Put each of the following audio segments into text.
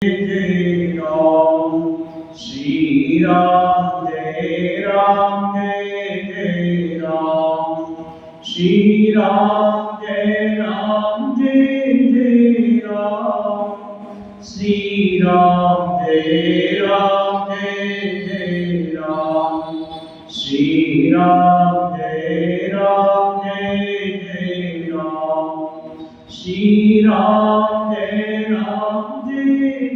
जय राम श्री राम जय राम जय जय राम श्री राम जय राम जय जय राम श्री राम जय राम जय जय राम श्री राम जय राम जय जय राम श्री राम जय राम जय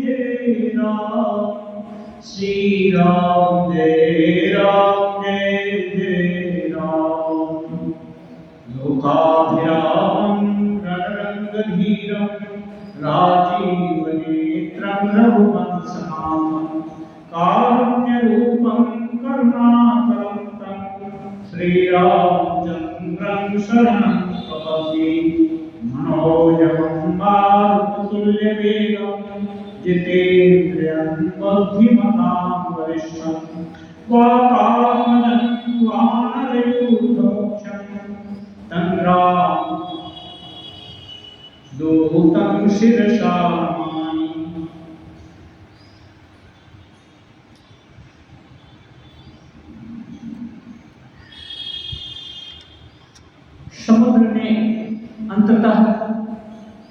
जय राम श्री राम जय राम जय जय राम लोकाभिरामं रणरङ्गधीरं राजीवनेत्रं रघुवंशनाथं कारुण्यरूपं करुणाकरं तं श्रीरामचन्द्रं शरणं प्रपद्ये मनोजवं मारुततुल्यवेगं जितेन्द्रियं बुद्धिमतां वरिष्ठं वातात्मनं वानरयूथोक्षं तं दूतं शिरसा नमामि। समुद्र ने अंततः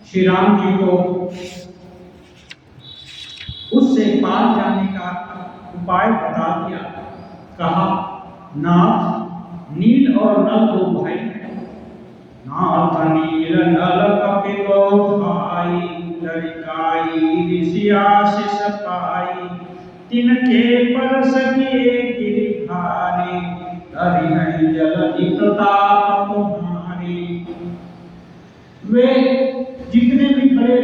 श्री राम जी को उससे पार जाने का उपाय बता दिया। कहा, नाथ, नील और नल दो भाई हैं। नाथ नील नल कपिलो भाई, ललिकाई ऋषियाशिष पाई, तिनके परस किए गिरिधारी, हरि नहीं जलधि प्रताप तुम्हारी। वे जितने भी बड़े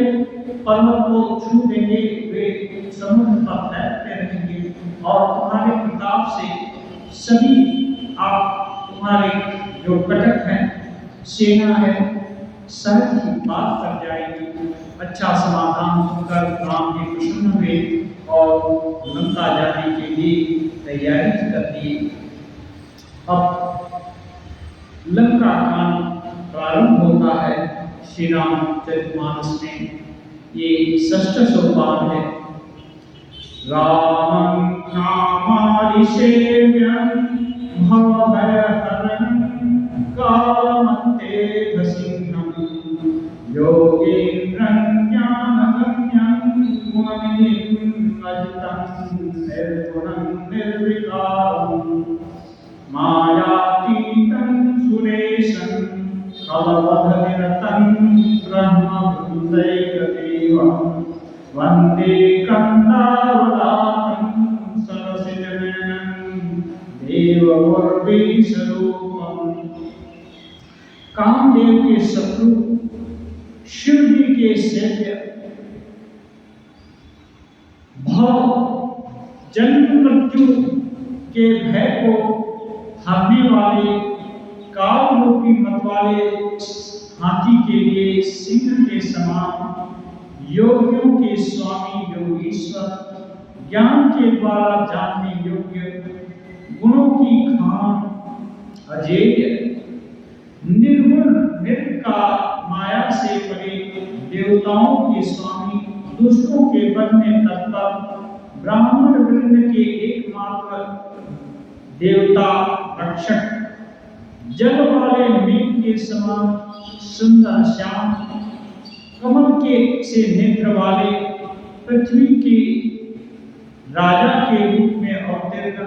पर्वत को छू देंगे वे समुद्र पर तैरते रहेंगे और तुम्हारे प्रताप से सभी आप तुम्हारे जो कटक हैं, सेना है, सहज ही बात कर जाएगी। अच्छा समाधान सुनकर राम जी प्रसन्न हुए और लंका जाने के लिए तैयारी कर दी। अब लंका कांड प्रारंभ होता है श्री रामचरितमानस में। ये षष्ठ सोपान है। रामं नामादिसेव्यं भवभयहरं कालमन्तेऽथ सिंहं योगीन्द्रं ज्ञानगम्यं गुणनिधिं अजितं निर्गुणं निर्विकारं मायातीतं सुरेशं कलवधनिरतं ब्रह्मवृन्दैकदेवं वन्दे कन्दावतारं सरसिजनयनं देवगुर्वीशरूपम्। कामदेव के शत्रु शिव जी के सेव्य, भव जन्म मृत्यु के भय को हरने वाले काल रूपी मत वाले हाथी के लिए सिंह के समान, योगियों के स्वामी योगीश्वर, ज्ञान के द्वारा जानने योग्य, गुणों की खान, अजेय, निर्गुण निर्विकार, माया से परे, देवताओं के स्वामी, दुष्टों के वध में तत्पर, ब्राह्मण वृंद के एकमात्र देवता रक्षक, जल वाले मेघ के समान सुंदर श्याम, कमल के से नेत्र वाले, पृथ्वी के राजा के रूप में अवतीर्ण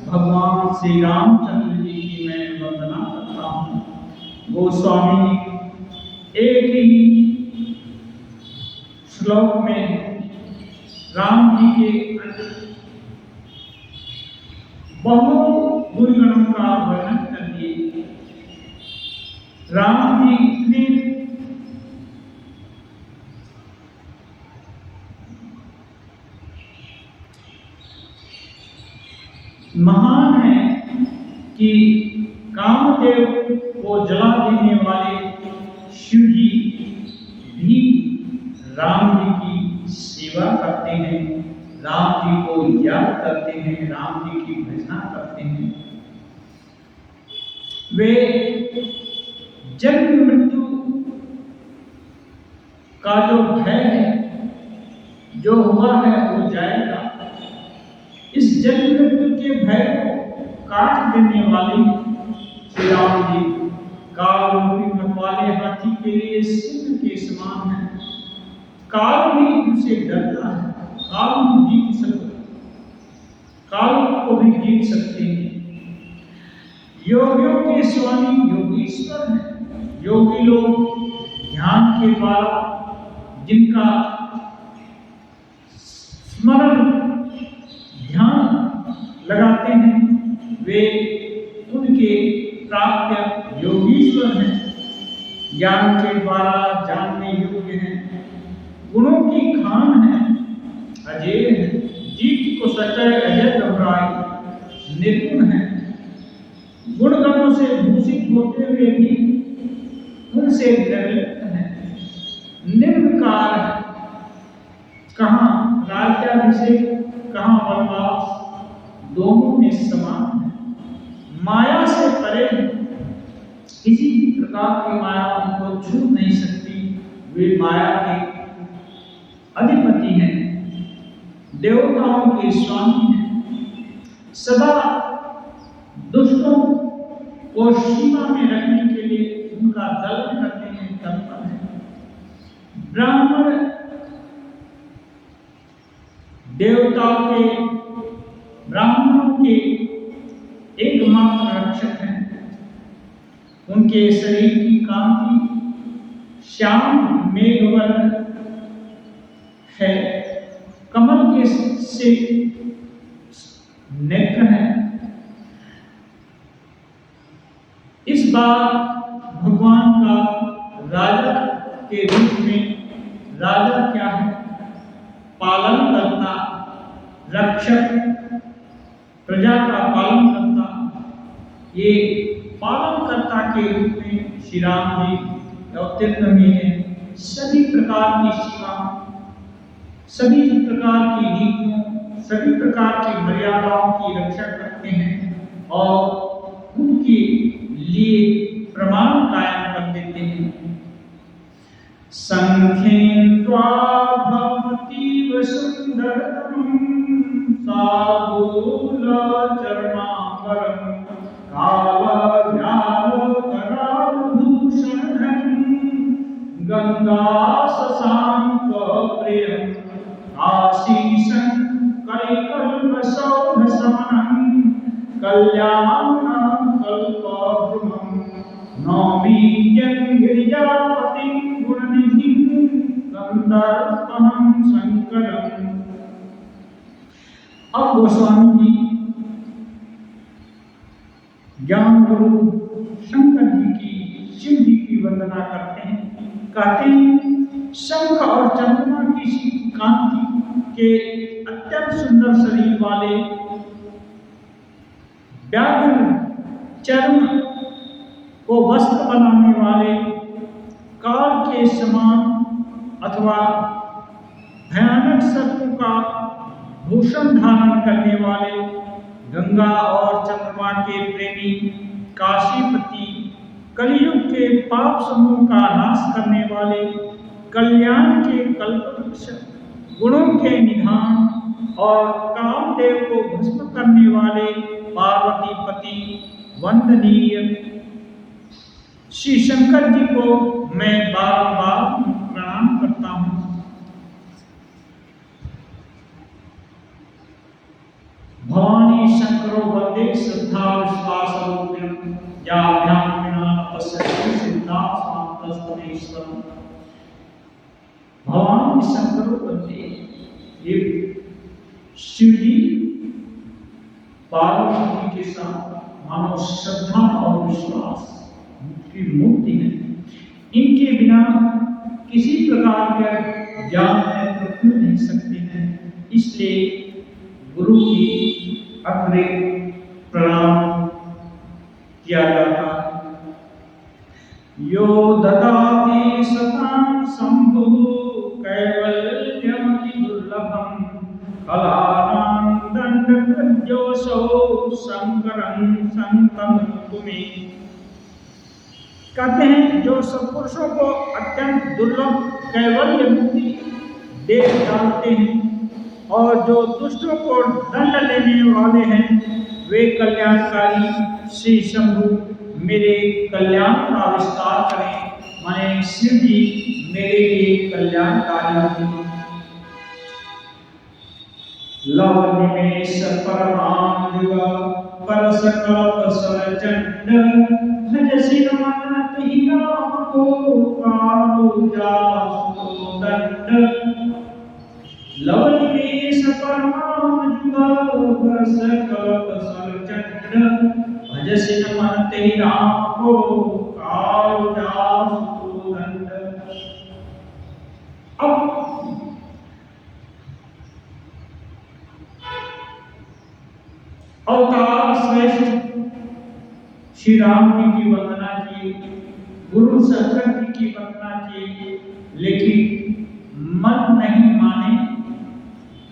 भगवान श्री रामचंद्र जी की मैं वंदना करता हूँ। गोस्वामी एक ही श्लोक में राम जी के बहुत गुणगणों का वर्णन कर दिए। राम जी इतने महान है कि कामदेव को जला देने वाले शिव जी भी राम जी की सेवा करते हैं, राम जी को याद करते हैं, राम जी की भजना करते हैं। वे जन्म मृत्यु का जो भय है जो हुआ है वो जाएगा। इस जन्म मृत्यु के भय को काट देने वाले श्री राम जी काल रूपी मतवाले हाथी के लिए सिंह के समान है। काल भी उनसे डरता है। काल भी जीत सकता, काल को भी जीत सकते हैं। योगियों के स्वामी योगीश्वर हैं। योगी लोग ध्यान के द्वारा जिनका स्मरण ध्यान लगाते हैं वे उनके प्राप्य योगीश्वर हैं। ज्ञान के द्वारा जानने योग्य हैं। गुणों की खान है, अजेय है। जीत को सचय अजय घबराई निर्गुण है। गुण गणों से भूषित होते हुए भी उनसे निर्लिप्त है। निर्विकार है। कहाँ राज्याभिषेक, कहाँ वनवास, दोनों में समान है। माया से परे है। किसी भी प्रकार की माया उनको छू नहीं सकती। वे माया के अधिपति हैं, देवताओं के स्वामी हैं। सदा दुष्टों को सीमा में रखने के लिए उनका दलन करने में तत्पर है। ब्राह्मण देवताओं के, ब्राह्मणों के एकमात्र रक्षक हैं। उनके शरीर की कांति श्याम मेघवर्ण है। कमल के से नेत्र है। इस बार भगवान का राजा के रूप में, राजा क्या है? पालन करता, रक्षक, प्रजा का पालन करता। ये पालन कर्ता के रूप में श्री राम जी अवतीर्ण हुए हैं। सभी प्रकार की सीमा, सभी प्रकार की नीतियों, सभी प्रकार की मर्यादाओं की रक्षा करते हैं और उनके लिए प्रमाण कायम कर देते हैं। संख्येन त्वा भवतीव सुंदरतम साधूल चरणाम्बरम कालव्याल करालभूषणं गंगा शशांक प्रियं आशीषं कलिकल्पशौभसमनं कल्याणं कल्पद्रुमं नौमीत्यं गिरिजापतिं गुणनिधिं गंधर्वहं शंकरम्। अब गोस्वामी जी ज्ञान गुरु शंकर जी की, शिव जी की वंदना करते हैं। कहते हैं शंख और चंद्रमा की सी कांति के अत्यंत सुंदर शरीर वाले, व्याघ्र चर्म को वस्त्र बनाने वाले, काल के समान अथवा भयानक सर्पों का भूषण धारण करने वाले, गंगा और चंद्रमा के प्रेमी, काशीपति, कलियुग के पाप समूह का नाश करने वाले, कल्याण के कल्पवृक्ष, गुणों के निधान और कामदेव को भस्म करने वाले पार्वती पति वंदनीय श्री शंकर जी को मैं बार-बार प्रणाम करता हूँ। भवानी शंकरो वंदे श्रद्धा विश्वास रूपिणं याभ्यां विना तपस्या सिद्धा शांतस्तमेश्वरम्। भवानी शंकरो वंदे, ये शिव जी पार्वती के साथ मानो श्रद्धा और विश्वास की मूर्ति है। इनके बिना किसी प्रकार का ज्ञान में प्रफुल्ल नहीं सकते हैं। इसलिए गुरु की अग्रिम प्रणाम किया जाता है। यो ददाति सतां शंभु कैवल्यमति दुर्लभं कलानां दंडकृद्योऽसौ शंकरं संतमुतु मे। कहते हैं जो सत्पुरुषों को अत्यंत दुर्लभ कैवल्य मुक्ति देख डालते हैं, और जो दुष्टों को दंड देने वाले हैं वे कल्याणकारी श्री शंभु मेरे कल्याण का विस्तार करें। माने शिव जी मेरे लिए कल्याणकारी हैं। लव निमेष परमाम युग पर सकल सरचंड भजसि नमत ही राम को कालु जासु दंड। लव निमेष परमाम युग पर सकल सरचंड भजसि नमत ही राम को कालु जासु दंड। अब अवतार श्रेष्ठ श्री राम जी की वंदना की, गुरु शंकर जी की वंदना की, लेकिन मन नहीं माने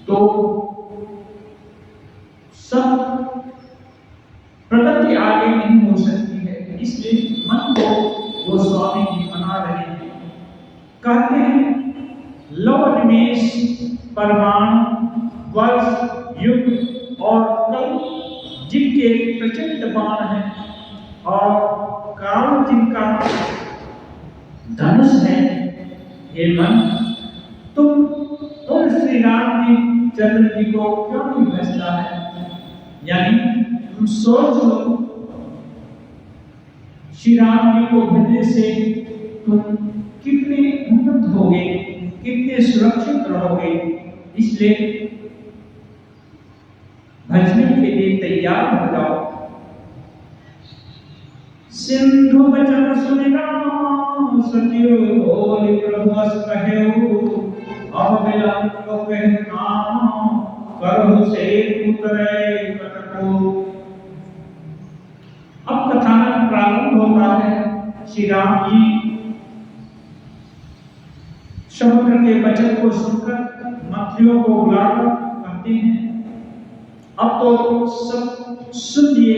तो सब प्रगति आगे नहीं हो सकती है। इसलिए मन को वो स्वामी जी मना रहे हैं। कहते हैं लव निमेष परमाणु वर्ष युग और कल जिनके प्रचंड बाण हैं और काल जिनका धनुष है, हे मन तुम उन श्री राम जी चंद्र जी को क्यों नहीं भजता है? यानी तुम सोच लो, श्री राम जी को भजने से तुम कितने उन्नत होगे, कितने सुरक्षित रहोगे। इसलिए भजने के लिए तैयार हो जाओ। सिंधु वचन सुनि राम सतियो बोलि प्रभु अस कहेउ अब विलंब कह काम करहु से उतरे कटको। अब कथानक प्रारंभ होता है। श्री राम जी समुद्र के वचन को सुनकर मंत्रियों को बुलाकर कहते हैं अब तो सब सुन लिए,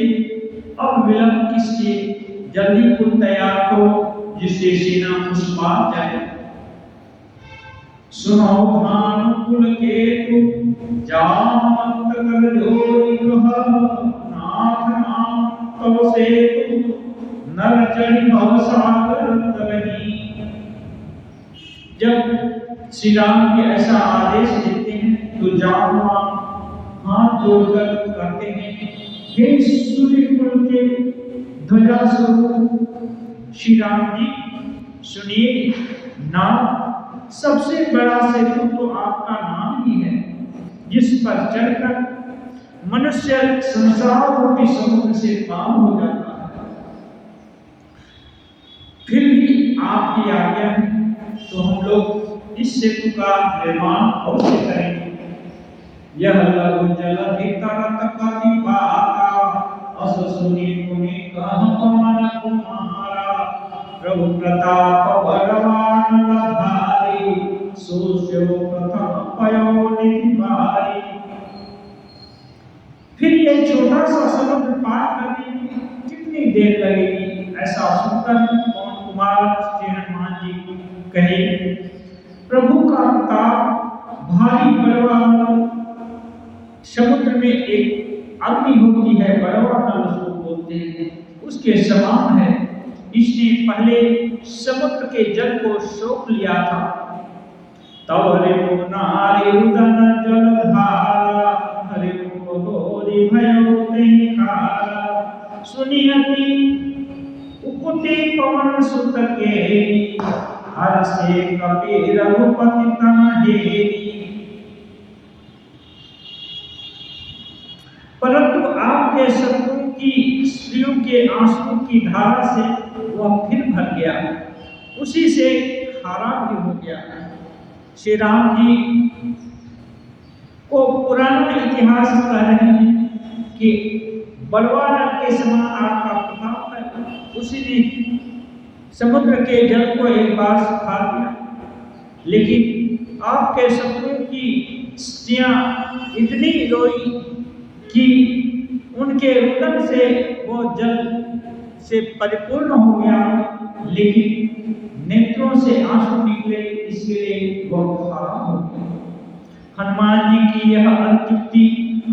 अब विलंब किस लिए, जल्दी कुल तैयार करो जिससे सेना उस पार जाए। सुनो भानुकुल केतु जामवंत कर जोरी कहा नाथ नाम तव सेतु नर चढ़ी भव सागर तरही। जब श्री राम जी ऐसा आदेश देते हैं तो जामवंत हाथ जोड़कर कहते हैं हे सूर्य कुल के ध्वजा स्वरूप श्री राम जी सुनिए, नाम सबसे बड़ा सेतु तो आपका नाम ही है, जिस पर चढ़कर मनुष्य संसार रूपी समुद्र से पार हो जाता है। फिर भी आपकी आज्ञा है तो हम लोग इस सेतु का निर्माण अवश्य करेंगे। यह लघु जलधि तरत कति बाका अस सुनि पुनि कहत मन कुमारा प्रभु प्रताप बलवान लधारी सोच्यो प्रथम पयो निभारी। फिर ये छोटा सा समुद्र पार करने में कितनी देर लगेगी? ऐसा सुनकर पवन कुमार श्री हनुमान जी कहे प्रभु का प्रताप भारी बलवान समुद्र में एक अग्नि होती है, बड़वा नल उसको बोलते हैं, उसके समान है। इसने पहले समुद्र के जल को सोख लिया था। तब हरे नारी रुदन जलधारा हरे गोरी भयो तेहि खारा सुनियति उकुति पवन सुत के हर से कपि रघुपति तन हेरी। परंतु आपके शत्रुओं की स्त्रियों के आंसू की धारा से वह फिर भर गया, उसी से खारा भी हो गया। श्री राम जी को पुराना इतिहास कह रहे हैं कि बलवान के समान आपका प्रताप है। उसी ने समुद्र के जल को एक बार सुखा दिया, लेकिन आपके शत्रुओं की स्त्रियां इतनी रोई कि उनके रुदन से वो जल से परिपूर्ण हो गया, लेकिन नेत्रों से आंसू निकले, इसलिए वह खड़ा हो गया। हनुमान जी की यह अत्युक्ति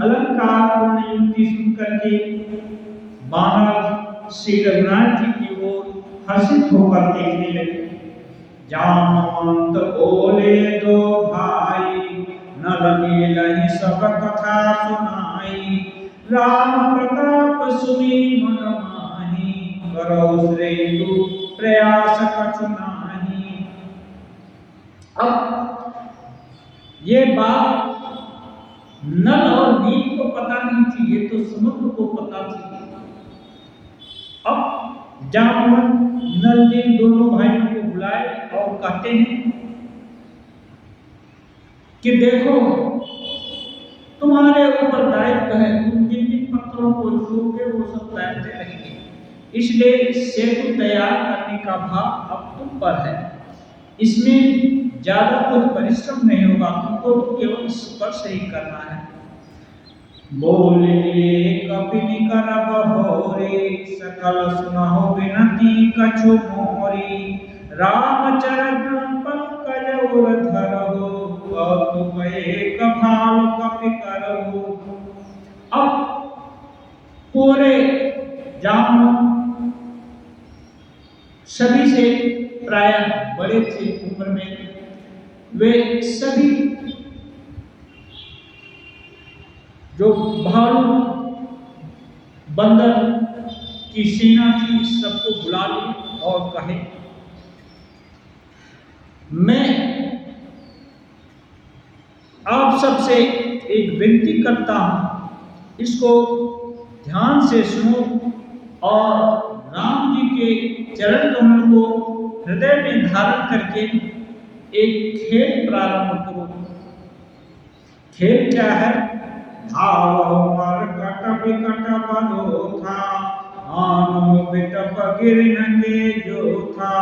अलंकारपूर्ण युक्ति सुनकर के वानर श्री रघुनाथ जी की ओर हर्षित होकर देखने लगे। जामवंत बोले दो भाई, नल नीलहि सब कथा सुनाई। राम प्रताप सुनी मन माही, करो श्रेयु प्रयास कछु नाहि। अब ये बात नल और नील को पता नहीं थी, ये तो समुद्र को पता थी। अब जामवंत नल नील दोनों भाइयों को बुलाए और कहते हैं कि देखो, तुम्हारे ऊपर दायित्व है, तुम जिन जिन पत्थरों को छूओगे वो सब तैरते रहेंगे, इसलिए सेतु तैयार करने का भार अब तुम पर है। इसमें ज्यादा कुछ परिश्रम नहीं होगा, तुमको तो केवल स्पर्श ही करना है। बोले कपिन कर बहोरे, सकल सुनहो विनती कछु मोरी। रामचरण पंकज उर धरहु, कौतुक एक भाव कपि करहु। अब पूरे जामवंत सभी से प्रायः बड़े थे उम्र में, वे सभी जो भालू बंदर की सेना थी सबको बुला ली और कहे, मैं आप सबसे एक विनती करता हूं, इसको ध्यान से सुनो और राम जी के चरण कमल को हृदय में धारण करके एक खेल प्रारंभ करो। खेल क्या है? कट विकट बलो था, आनो बिटप गिरन के जो था।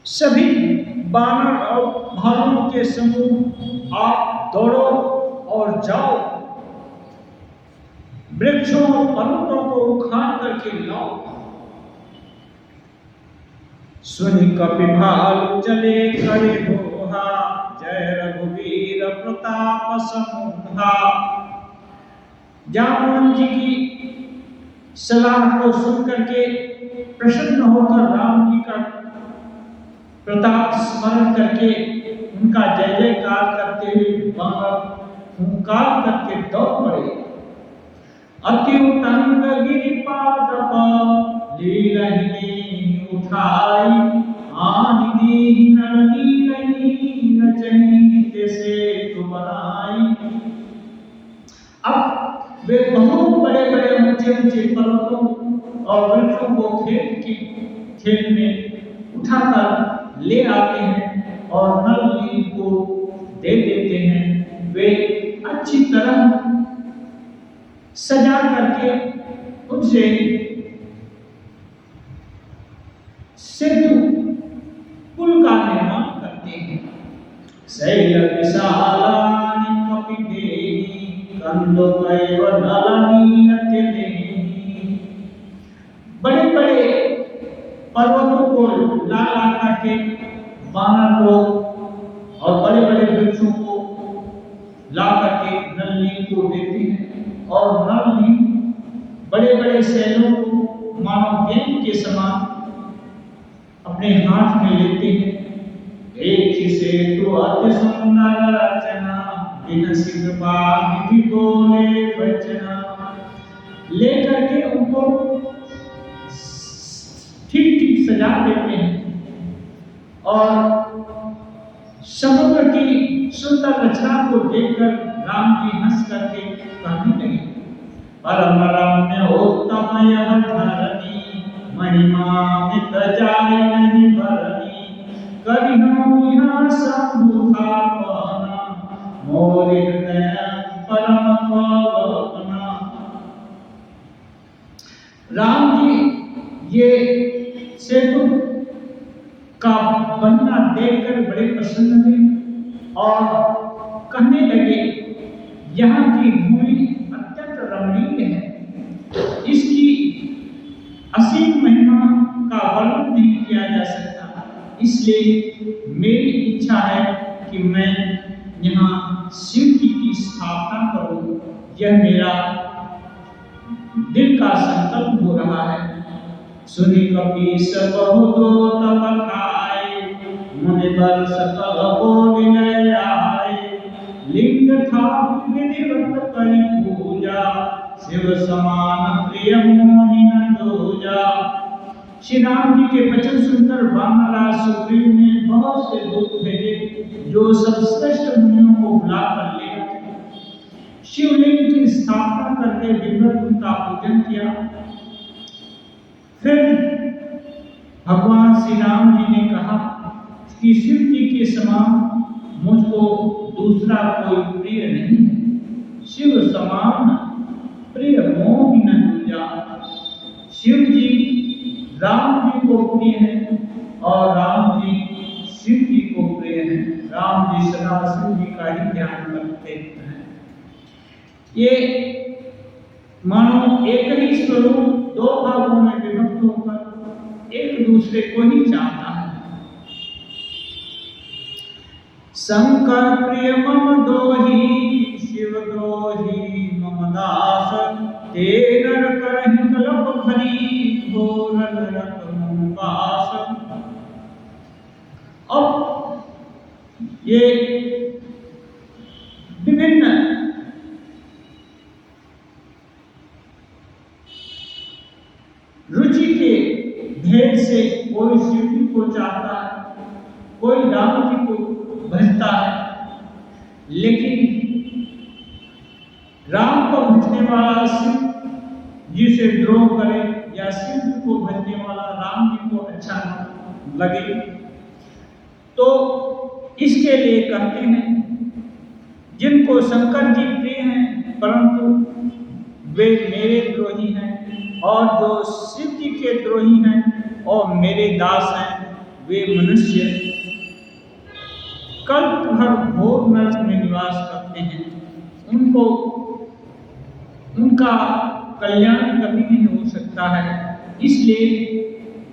सभी बानर और भालुओं के समूह आप दौड़ो और जाओ, वृक्षों और पर्वतों को उखाड़ करके लाओ। सुनि कपि भालु चले करे दोहा, जय रघुवीर प्रताप समुद्धा। जामवंत जी की सलाह को सुन करके प्रसन्न होकर राम जी का प्रताप स्मरण करके उनका जय जयकार करते हुए बानर हुंकार करके दौड़ पड़े। अति उतंग गिरिपाद लीलहि उठाई, आन दीन नीलहि रचहि तैसे तो बनाई। अब वे बहुत बड़े बड़े ऊंचे ऊंचे पर्वतों और वृक्षों को खेल में उठाकर ले आते हैं और नल नील को दे देते हैं। वे अच्छी तरह सजा करके उनसे सेतु पुल का निर्माण करते हैं। शैल विशालानि कपि देहि, कंदोकैव नलनील तिलेहि। बड़े बड़े पर्वतों को ला करके बानर लोग और बड़े बड़े वृक्षों को ला करके नल नील को देते हैं और नल नील बड़े बड़े शैलों को मानव गेंद के समान अपने हाथ में लेते हैं। एक ही सेतु अति सुंदर रचना, बिन सिग्मा विधि बोले बचना। लेकर के उनको ठीक ठीक सजा देते हैं और समुद्र की सुंदर रचना को देखकर राम जी हंस करके कहने लगे, परम रम्य उत्तम यह धरनी, महिमामित जाय नहीं भरनी। करिहूँ यहाँ शंभु थापना, मोर हृदय परम कल्पना। राम जी ये सेतु का बनना देखकर बड़े प्रसन्न हुए और कहने लगे, यहाँ की भूमि अत्यंत रमणीय है, इसकी असीम महिमा का वर्णन नहीं किया जा इसलिए मेरी इच्छा है कि मैं यहाँ शिव जी की स्थापना करूं। यह मेरा दिल का संकल्प हो रहा है। सुनि कपीस बहुतो तप खाए, मुनि बर सकल को विनय आए। लिंग था विधिवत करी पूजा, शिव समान प्रिय मोहि न दूजा। श्री राम जी के वचन सुनकर वानरराज सुग्रीव ने बहुत से दूत भेजे, जो सर्वश्रेष्ठ मुनियों को बुलाकर ले आए। शिवलिंग की स्थापना करके विधिवत उनका पूजन किया। फिर भगवान श्री राम जी ने कहा कि शिव जी के समान मुझको दूसरा कोई प्रिय नहीं है। शिव समान प्रिय मोहि न दूजा। शिव जी राम जी को प्रिय है और राम जी शिव जी को प्रिय है। राम जी सदा शिव जी का ही ध्यान करते हैं। ये मानो एक ही स्वरूप दो भागों में विभक्त होकर एक दूसरे को ही चाहता है। शंकर प्रिय मम दोही, शिव द्रोही मम दास। ते नर करहि कलप भरी, घोर नरक मम वास। अब ये विभिन्न रुचि के भेद से कोई शिव जी को चाहता है, कोई राम जी को भजता है। लेकिन राम को भजने वाला शिव जी से द्रोह करे या शिव जी को भजने वाला राम जी को अच्छा न लगे, तो इसके लिए कहते हैं जिनको शंकर जी प्रिय हैं परंतु वे मेरे द्रोही हैं, और जो शिव जी के द्रोही हैं और मेरे दास हैं, वे मनुष्य कल्प भर घोर नरक में निवास करते हैं। उनको उनका कल्याण कभी नहीं हो सकता है। इसलिए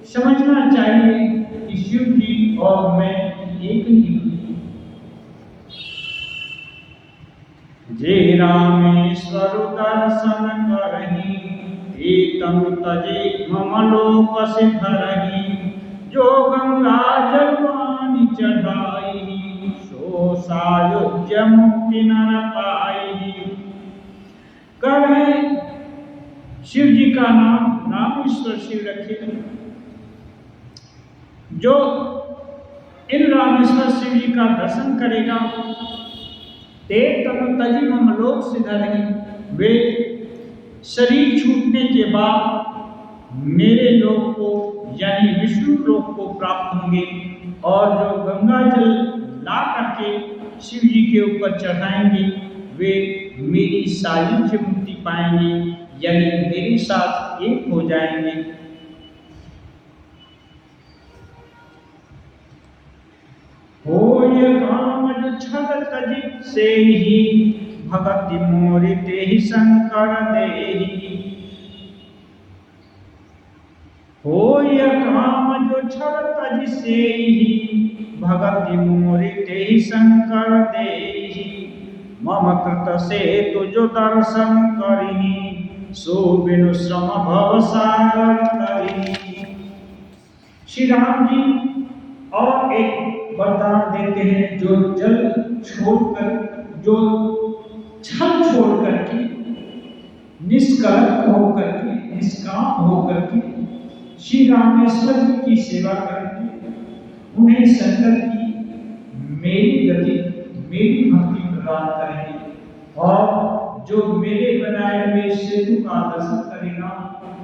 समझना चाहिए कि शिव जी और मैं एक ही हूँ। जे रामेश्वर दर्शन करहि, तनु तजे मम लोक सिधरहि। जो गंगा जलवानि चढ़ाई, सो सायुज्य मुक्ति नर पाई। कहे शिव जी का नाम रामेश्वर शिव रखे। जो इन रामेश्वर शिव जी का दर्शन करेगा, ते तनु तजी मम लोक सिधरहि। वे शरीर छूटने के बाद मेरे लोक को यानी विष्णु लोक को प्राप्त होंगे, और जो गंगा जल ला करके शिव जी के ऊपर चढ़ाएंगे वे मेरी सायुज्य मुक्ति पाएंगे, यानी मेरे साथ एक हो जाएंगे। होय काम छल तज से ही, भगति मोरि तेहि शंकर देहि। होय काम जो छल तज से ही, भगति मोरि तेहि शंकर देहि। मम कृत से तुझो दर्शन करिहि, सो बिनु श्रम भव सागर तरिहि। श्री राम जी और एक वरदान देते हैं, जो जल छोड़कर, जो छल छोड़ करके, निष्कलंक होकर के, निष्काम होकर के श्री रामेश्वर जी की सेवा करेंगे, उन्हें शंकर की मेरी गति, मेरी भक्ति प्रदान करेंगे, और जो मेरे बनाए हुए सेतु का दर्शन करेगा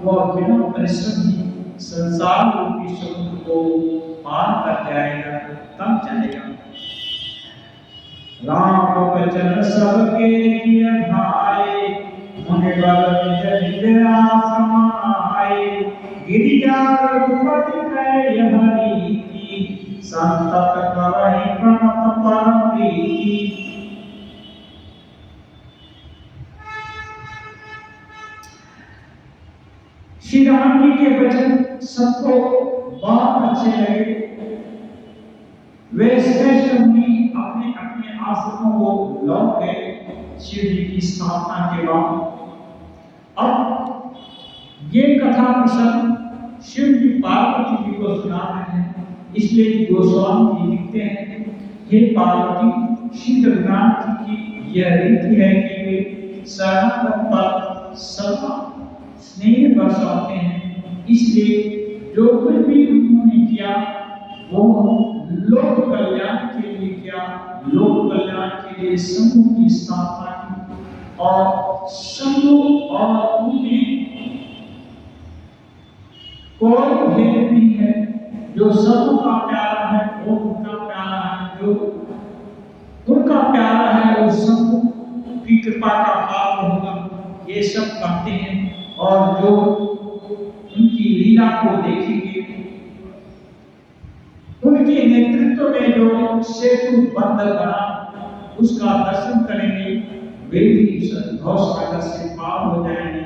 वह बिना परिश्रम ही संसार रूपी समुद्र को पार कर जाएगा, तब जाएगा। राम वचन सबके किए भाई, मुनि बर निज निज समाए। गिरिजा रघुपति कै यह रीति, संतत करहि प्रणत परम प्रीति। श्री राम जी के वचन सबको बहुत अच्छे लगे। वे श्रेष्ठ मुनि अपने अपने आश्रमों को लौट गए शिव जी की स्थापना के बाद। अब ये कथा प्रसंग शिव जी पार्वती जी को सुना रहे हैं, इसलिए गोस्वामी जी लिखते हैं, हे पार्वती, श्री जगन्नाथ जी की यह रीति है कि वे शरणागत पर सदा स्नेह बरसाते हैं, इसलिए जो कुछ भी उन्होंने किया वो लोक कल्याण के लिए किया, लोक कल्याण के लिए समूह की स्थापना की। और समूह और उनमें कोई भेद नहीं है, जो समूह का प्यारा है वो उनका प्यारा है, जो उनका प्यारा है वो समूह की कृपा का पात्र होगा, ये सब कहते हैं। और जो उनकी लीला को देखेंगे, उनके नेतृत्व में जो सेतु बंद बना उसका दर्शन करेंगे, वे भी भव सागर से पार हो जाएंगे।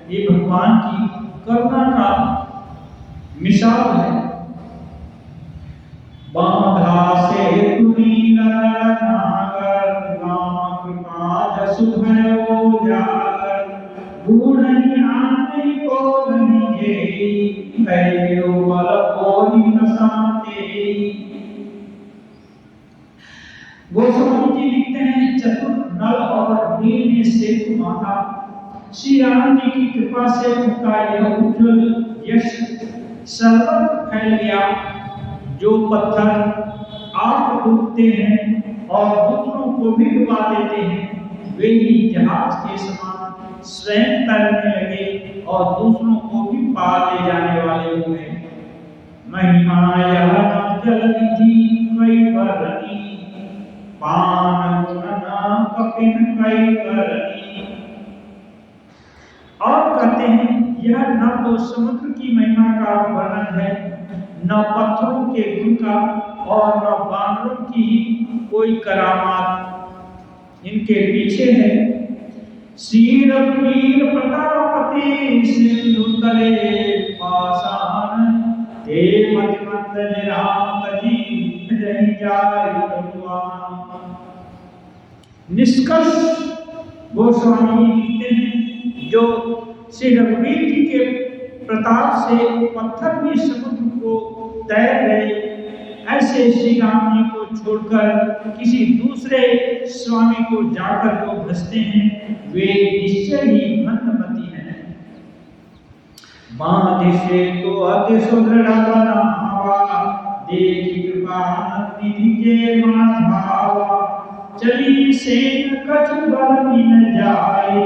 ये भगवान की करुणा का मिसाल है। बांधा से तुरीला नागर, राम कृपा जसु भयो जागर, बूढ़ी आने को धनिये, कहियो बल कोई न साते। गोस्वामी जी लिखते हैं, चतुर नल और नील ने सेतु बांधा। श्री राम जी की कृपा से उनका यह उज्जवल यश सर्वत्र फैल गया। जो पत्थर आप डूबते हैं और दूसरों को भी डुबा देते हैं, वे ही जहाज के समान स्वयं तैरने लगे और दूसरों को भी पार ले जाने वाले हुए। महिमा यह जलनिधि कई बरनी, पान गुणना कपिन कई करनी। और कहते हैं, यह न तो समुद्र की महिमा का वर्णन है, न पत्थरों के गुण का, और न बानरों की कोई करामात इनके पीछे है। श्री रघुवीर प्रतापति सिंधु तले पाषाण, ते मतिमंद राम जी रही जाय भगवान। निष्कर्ष गोस्वामी लिखते हैं, जो श्री रघुवीर जी के प्रताप से पत्थर भी समुद्र को तैर गए, ऐसे श्री राम जी को छोड़कर किसी दूसरे स्वामी को जाकर जो भजते हैं, वे निश्चय ही मंदमती हैं। बांध से तो अति सुदृढ़ बनावा, देखी कृपा निधि के मान भावा, चली से कछ बल न जाए,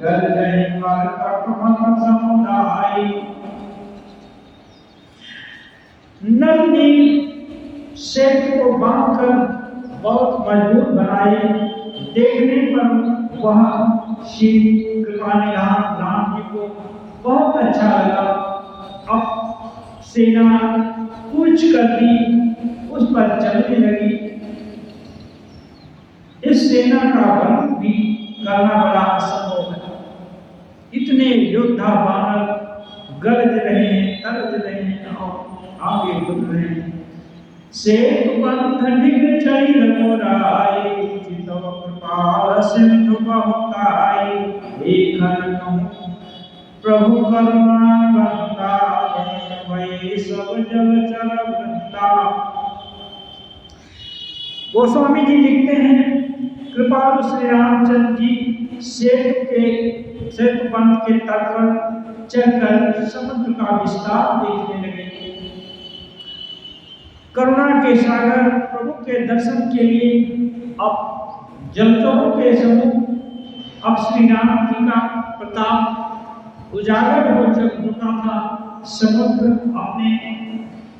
गर्जय पर कटमन समुदाय। नंदी सेतु को बांधकर बहुत मजबूत बनाए, देखने पर वह श्री कृपा निधान राम जी को बहुत अच्छा लगा। अब सेना कूच कर दी, उस पर चलने लगी। इस सेना का वर्णन भी करना बड़ा असंभव है। इतने योद्धा बानर गरज रहे हैं, तरज रहे हैं और आगे बढ़ रहे हैं। सेतु बंध ढिग चढ़ी रघुराई, चितव कृपाल सिंधु बहुताई। देखन कहूँ प्रभु करुणा गंगा, भय सब जलचर वृंदा। गोस्वामी जी लिखते हैं, कृपालु श्री रामचंद्र जी सेतु बंध के तट पर चढ़कर समुद्र का विस्तार देखने लगे। करुणा के सागर प्रभु के दर्शन के लिए अब जलचरों के समूह, अब श्री राम जी का प्रताप उजागर हो चुका था। समुद्र अपने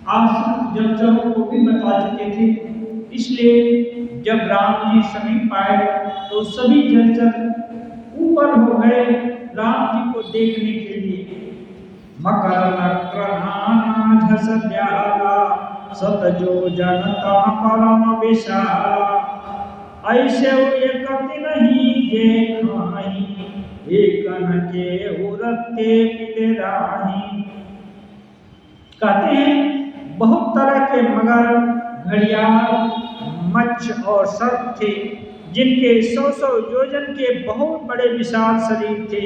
आश्रित जलचरों को भी बता चुके थे, इसलिए जब राम जी समीप आए तो सभी जलचर ऊपर हो गए राम जी को देखने के लिए। मकर नक्रहाना झस ब्याला, सत जो जनता परम विशाला। ऐसे एकति नहीं जे खाही, एकन के उरते मिले राही। कहते हैं बहुत तरह के मगर घड़ियाल, मच्छ और सर्प थे, जिनके 100-100 योजन के बहुत बड़े विशाल शरीर थे।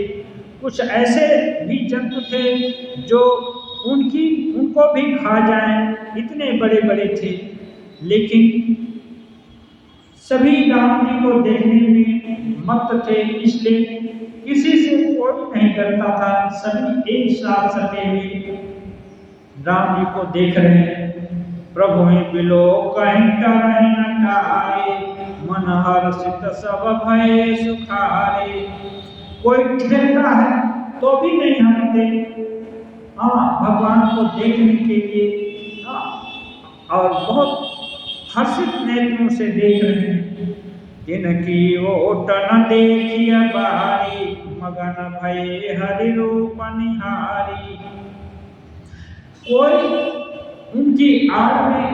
कुछ ऐसे भी जंतु थे जो उनको भी खा जाएं, इतने बड़े बड़े थे। लेकिन सभी राम जी को देखने में मस्त थे, इसलिए किसी से कोई नहीं डरता था। सभी एक साथ सटे हुए राम जी को देख रहे हैं। प्रभु बिलो कहीं तरह न टारे, मन हर्षित सब भय सुखारे। कोई ठहरता है तो भी नहीं हटते, भगवान को देखने के लिए, और बहुत हर्षित नेत्रों से देख रहे हैं। जिनकी ओट न देखिए बारी, मगन भये हरि रूप निहारी। कोई उनकी आड़ में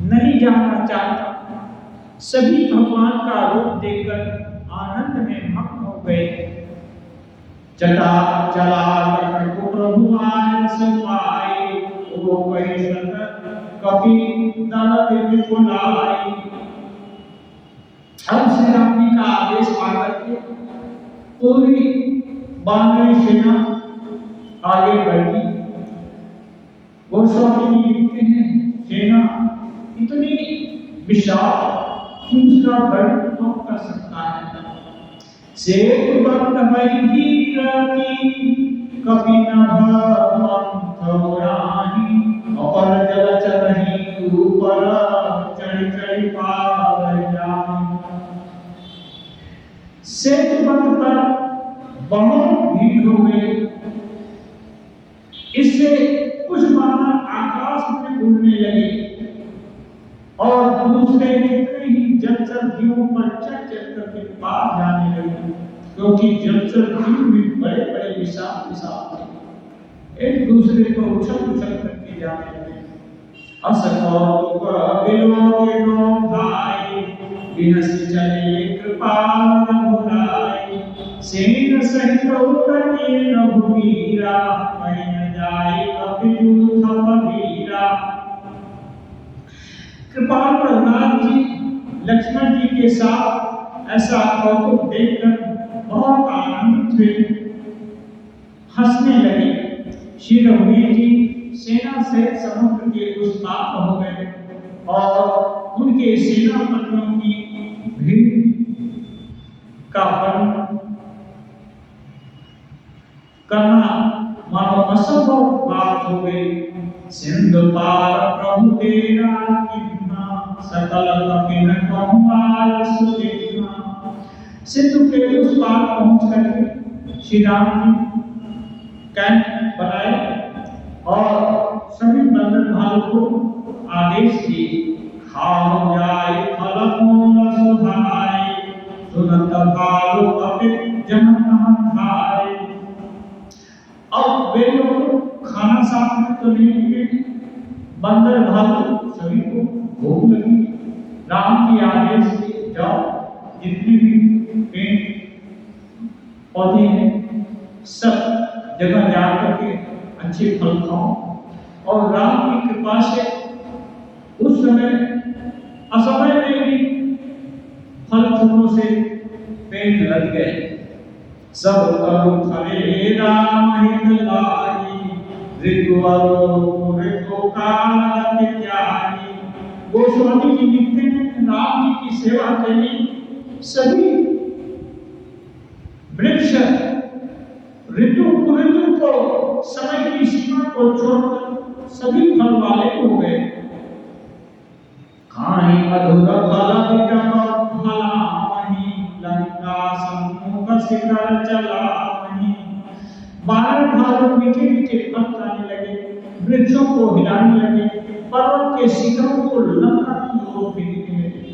नहीं जाना चाहता। सभी भगवान का रूप देखकर आनंद में मग्न हो गए। चला को प्रभु आए सुनाए, वो कही कभी दर्द बुलाई। अब श्री राम जी का आदेश पाकर के पूरी बानरी सेना आगे बढ़ी। गोस्वामी जी लिखते हैं, सेना इतनी विशाल कि उसका वर्णन कौन कर सकता है। सेतु बंद भई कभी न भवंथौराही, अपर जल चरही ऊपर चढ़ी चढ़ी पार जानी। सेतु बंद पर बहुत भीड़ हो गई। इससे कुछ बानर आकाश में उड़ने लगे और दूसरे जितने ही जलचर जीवों पर चढ़ करके पार जाने लगे, क्योंकि जलचर जीव भी बड़े बड़े विशाल विशाल थे। एक दूसरे को उछल उछल करके जाने लगे। भाई बिहस चले कृपाल रघुराई, सेन सहित उतरे रघुवीरा, न जाए कपियूथ वीरा। कृपाल रघुनाथ जी लक्ष्मण जी के साथ ऐसा कौतुक देखकर बहुत आनंदित हुए, हंसने लगे। श्री रघुवीर जी सेना से समुद्र के उस पार हो गए और उनके सेनापतियों की भीड़ का वर्णन करना मानो असंभव बात हो गई। सिंधु पार प्रभु तेरा किन्ना, सकल कपिन कंवाल सुदेना। सिंधु के उस पार पहुंच करके श्री राम जी कैंप बनाए और सभी बंदर भालू को आदेश दिए, खाओ जाए फल मूल सुधाए, सुनत भालू कपित जन खाए। अब वे लोग खाना साथ में तो नहीं मिले, बंदर भालू सभी को भूख लगी। राम की आदेश से जाओ, जितने भी पेड़ पौधे हैं सब जगह जाकर के अच्छे फल खाओ। और राम की कृपा से उस समय असमय में भी फल फूलों से पेड़ लग गए। सब करो फले राम हित लाई, ऋतु काल त्यागी। गोस्वामी जी लिखते हैं, राम जी की सेवा के लिए सभी वृक्ष ऋतु को समय की सीमा को छोड़कर सभी फल वाले हो गए। खाई मधुर फल फलामहि, लंका सम्मुख शिखर चलामहि। बानर भालू मीठे मीठे फल खाने लगे, वृक्षों को हिलाने लगे, पर्वत के शिखरों को लंका की ओर फेंकने लगे।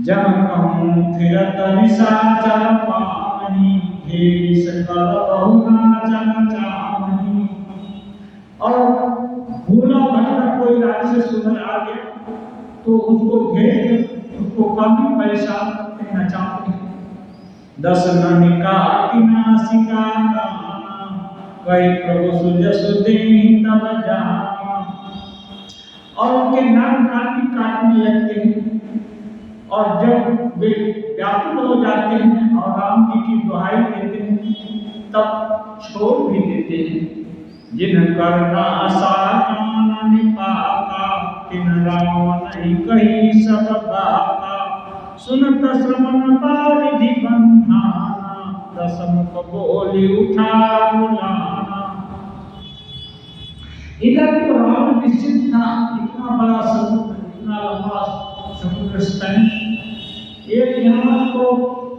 जहाँ कहूँ फिरत निशाचर पावनी, हे सकल बहुना जन चावनी। और भूला भटका कोई राक्षस उधर आ गया तो उसको घेर उसको काफी परेशान करते नचाते हैं। दस ननिका नासिका कई प्रभु सुजस देहि तब जाना। और उनके नाक कान भी काटने लगते हैं। और जब वे व्याकुल हो जाते हैं और राम जी की दुहाई देते हैं तब छोड़ भी देते हैं। जिन करना साकान निपाता तिन राम नहीं कही सब बाता, सुनत श्रवण पारिधि बंधाना, दसमुख बोली उठा बुलाना। इधर तो रावण निश्चित था, इतना बड़ा समुद्र, इतना लंबा समुद्र स्तन, एक यहाँ को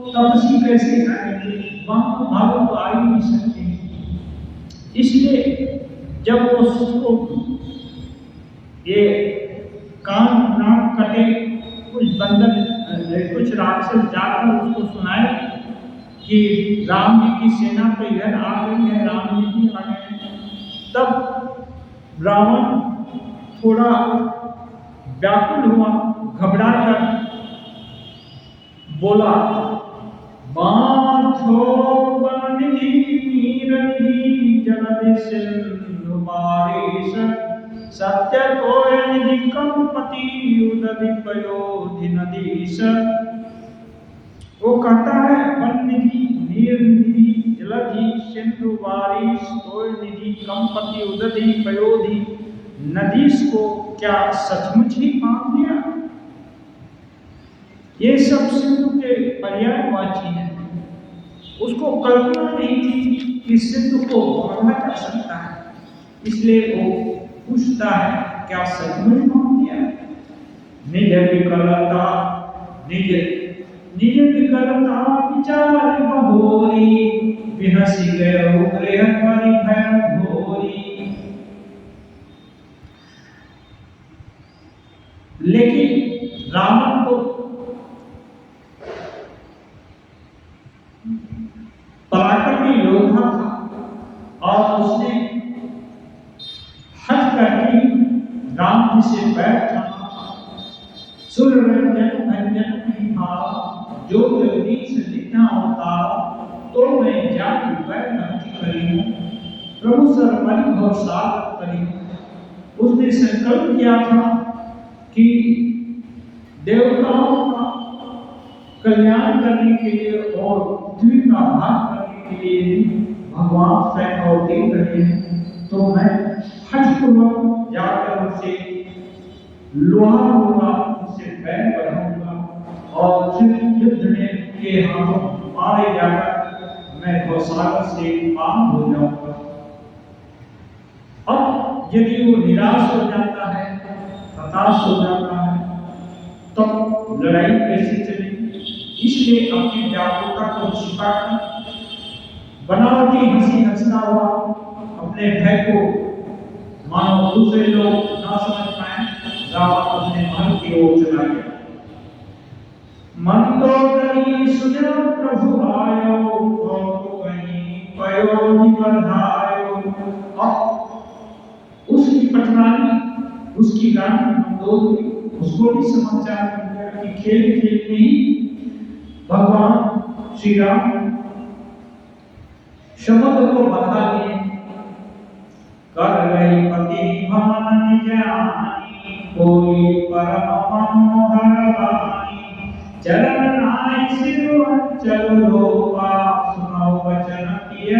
तपस्वी कैसे आएंगे, वहां तो भागो तो आ ही नहीं सकते। इसलिए जब उसको ये कान नाक कटे, कुछ बंदर कुछ राक्षस जाकर उसको सुनाए कि राम जी की सेना तो इधर आ गई है, राम जी भी आ गए हैं, तब रावण थोड़ा व्याकुल हुआ, घबरा कर बोला, बाँधो बंधि नीरधि जलधि सिंधु बारिश, सत्य कोय निधि कंपति उदधि पयोधि नदीश। वो कहता है वन निधि नीर निधि जलधि सिंधु बारिश तोय निधि कंपति उदधि पयोधि नदीश को क्या सचमुच ही बांध दिया? ये सब सिंधु के पर्यायवाची हैं। उसको कल्पना नहीं थी कि सिंधु को बांधा जा सकता है, इसलिए वो पूछता है क्या सचमुच बांध दिया? निज विकलता निज निज विकलता विचार बहोरी, बिहसी गयो गृह परि भय घोरी। लेकिन रावण को पराक्रमी योद्धा था और उसने हट करके राम जी से बैर ठाना। सुररंजन भंजन नहीं था, जो जगदीश लिखना होता, तो मैं जाति बैर नहीं करी, प्रभु सर मणि भव सागर करी। उसने संकल्प किया था कि देवताओं का कल्याण करने के लिए और पृथ्वी का भाग करने के लिए भगवान स्वयं अवतीर्ण रहे हैं, तो मैं हठपूर्वक जाकर उसे लोहा लूंगा, उसे बैर बढ़ाऊंगा और फिर युद्ध में के हाथों मारे जाकर मैं गौसागर से पार हो जाऊंगा। अब यदि वो निराश हो जाता है, हताश हो जाता है, तो लड़ाई कैसे चलेगी? इसलिए अपनी व्याकुलता को छिपाकर बनावटी हंसी हंसता हुआ अपने भय को मानो दूसरे लोग ना समझ पाए, रावण अपने महल की ओर चला गया। मंदोदरी सुनो प्रभु आयो, कहीं पयो निबधायो। अब उसकी पटरानी, उसकी रानी मंदोदरी, उसको भी समाचार मिल गया कि खेल खेल में ही भगवान श्री राम समुद्र को बहा लिए। कर रही पति भान जानी, कोई परम मनोहर वाणी, चरण नाय सिर अंचल लोपा, सुनो वचन किय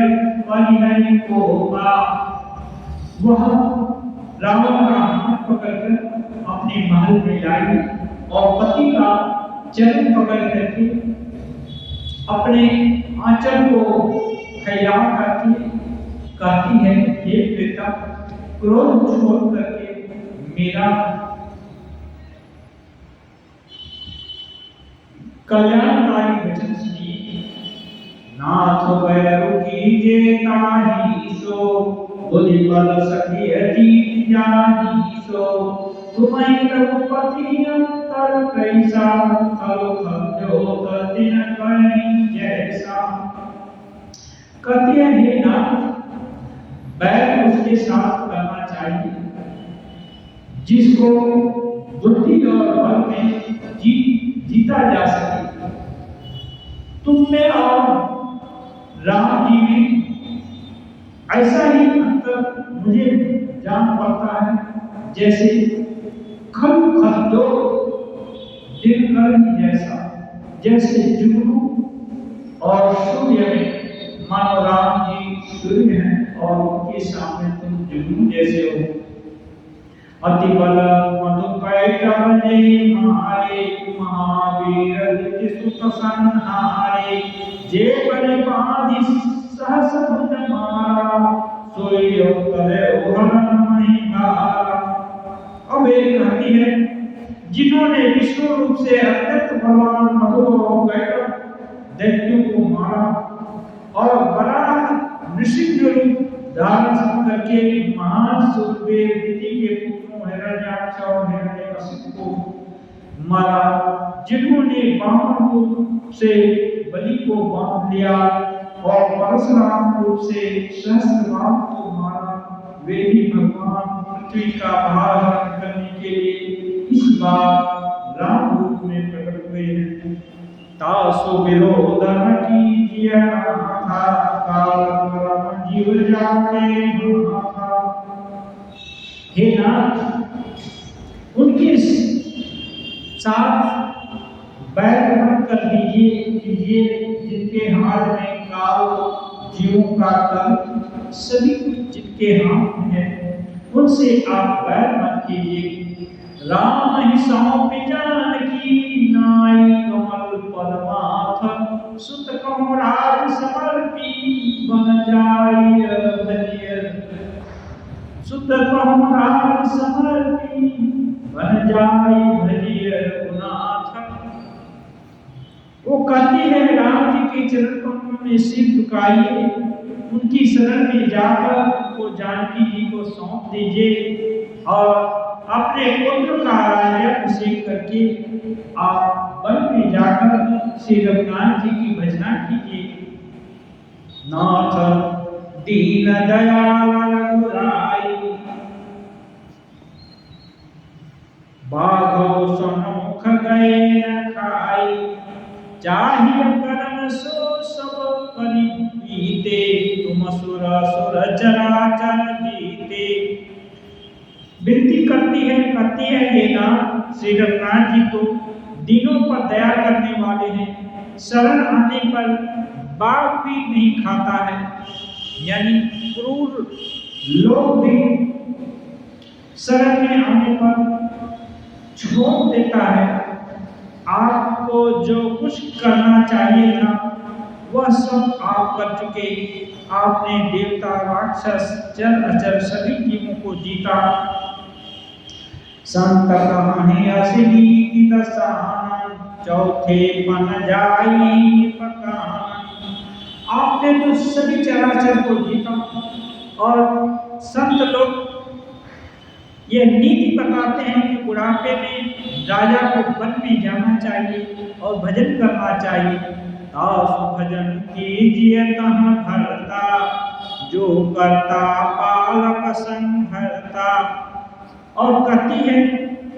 परिहरि कोपा। वह रावण का हाथ पकड़कर अपने महल में लाई और पति का चरण पकड़ करके अपने आंचल को फैला करके कहती है, हे बेटा, क्रोध छोड़ करके मेरा कल्याणकारी वचन सुनिए। नाथ बैरु कीजे ताहि सो, बुद्धि बल सखी जीत जाहि सो, तुम्हें रघुपति अंतर कैसा, खलो खब्जोत दिन कहीं जैसा। कहती है, हे नाथ, बैर उसके साथ करना चाहिए जिसको बुद्धि और बल में जीता जा सके। तुम में और राम जी में ऐसा ही अंतर मुझे जान पड़ता है जैसे खल खद्दो दिनकर जैसा, जैसे जुगनू और सूर्य में मानो राम जी सूर्य हैं और उनके सामने तुम जुगनू जैसे हो। अति बल मधुकैटभ जय मारे, महावीर दिति सुत संहारे। जे बल बाधि सहस भुज मारा, सोई करे उहरण नहीं भारा। अब एक कहती है, जिन्होंने विष्णु रूप से अत्यंत बलवान मधु और कैटभ दैत्यों को मारा और वराह नृसिंह रूप धारण करके महान सूरवीर दिति के पुत्रों हिरण्याक्ष और हिरण्यकशिपु को मारा, जिन्होंने वामन रूप से बलि को बांध लिया और परशुराम रूप से सहस्त्रबाहु को मारा, वे ही भगवान पृथ्वी का भार हरण करने के लिए इस बार राम रूप में प्रकट हुए हैं। तासु विरोधन कीजिए नाथा, काल परम जीव जाके नाथा। हे नाथ, उनके साथ बैर मत कर दीजिए जिनके हाथ में काल जीवों का कल सभी कुछ जिनके हाथ में है, उनसे आप बैर मत कीजिए। राम ही सौंप जानकी नाई, कमल पद्माथ सुत कमराज समर्पी बन जाय भजिय। सुत कमराज समर्पी बन जाय भजिय रघुनाथ। वो कहती है, राम जी के चरण कमलों में सिर झुकाइए, उनकी शरण में जाकर वो जानकी जी को सौंप दीजिए और अपने पुत्र का राज्याभिषेक करके आप वन में जाकर श्री रघुनाथ जी की भजना कीजिए। नाथ दीन दयाल रघुराई, बाघो सन्मुख गए न खाई। चाहिए परम सो सब करि बीते, तुम सुर सुर चराचर जीते। विनती करती है ये नाथ श्री रघुनाथ जी तो दिनों पर दया करने वाले हैं, शरण आने पर बाघ भी नहीं खाता है, यानी क्रूर लोग भी शरण में आने पर छोड़ देता है। आपको जो कुछ करना चाहिए था वह सब आप कर चुके। आपने देवता राक्षस चर अचर सभी जीवों को जीता। संत कहानी असली दशान, चौथे बन जाई पकान। आपने तो सभी चराचर को जीता और संत लोग ये नीति बताते हैं कि बुढ़ापे में राजा को वन में जाना चाहिए और भजन करना चाहिए। तासु भजन कीजिए तहाँ भरता, जो करता पालक संहरता। और कहती है,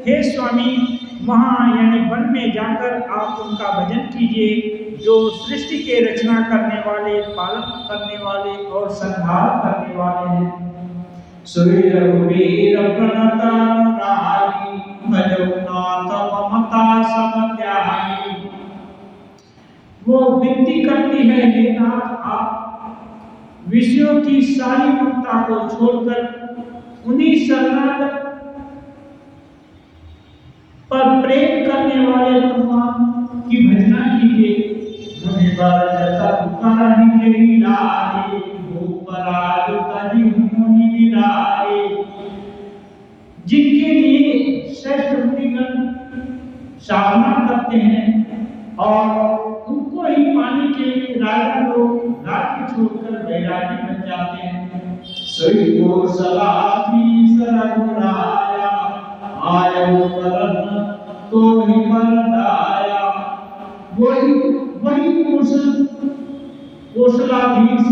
हे स्वामी, वहाँ यानी वन में जाकर आप उनका भजन कीजिए जो सृष्टि के रचना करने वाले, पालन करने वाले और संहार करने वाले हैं। सुर रघुवीर प्रणता रागी, भजो नाथ ममता सम त्यागी। वो विनती करती है, हे नाथ, आप विषयों की सारी ममता को छोड़कर उन्हीं शरणागत पर प्रेम करने वाले भगवान की भजना कीजिए। मुनि बर जतन करहि लाए, भूपराग तजि मुनि विराए। जिनके लिए श्रेष्ठ मुनिगण साधना करते हैं और उनको ही पाने के लिए राजा लोग राज्य छोड़कर बैरागी बन जाते हैं। सोई को सलाही सरगुराया, आयो करन तो ही बरदाया। वही कौशलाधीश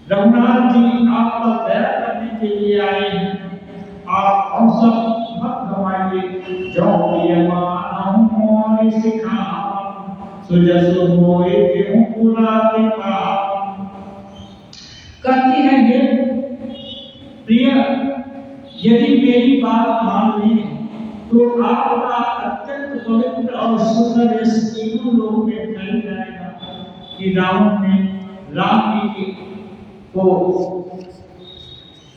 रघुनाथ जी आप पर दया करने के लिए आए हैं। आप अवसर मत गवाइए। जो ये मानहु मोहि सिखावम, सुजसु मोहि केहू पुराति पावम। कहती है, हे प्रिय, यदि मेरी बात मान लें तो आपका अत्यंत पवित्र और सुंदर इस तीनों लोग में फैल जाएगा कि रावण ने राम जी को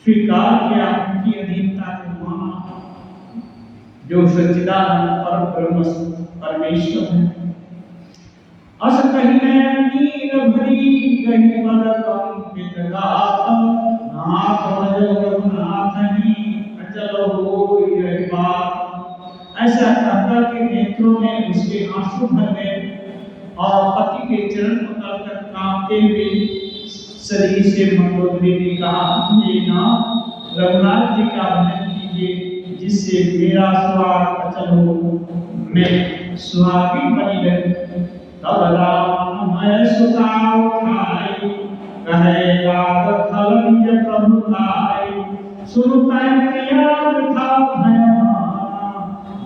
स्वीकार किया, उनकी अधीनता को माना, जो सच्चिदानंद परब्रह्म परमेश्वर है। अस कहिने नीर भरी गही पद कंपित गात, नाथ भज रघुनाथनि अचल होई रही बात। ऐसा कहकर के नेत्रों में उसके आंसू भर गए और पति के चरण पकड़ कर कांपते हुए शरीर से मंदोदरी ने कहा, ये नाथ रघुनाथ जी का भजन कीजिए, जिससे मेरा सुहाग अचल हो, मैं सुहागिन बनी रहूं। तब राम मैं सुता उठाई, कहे लाग खल निज प्रभु लाई। सुनता क्रिया था भयमा,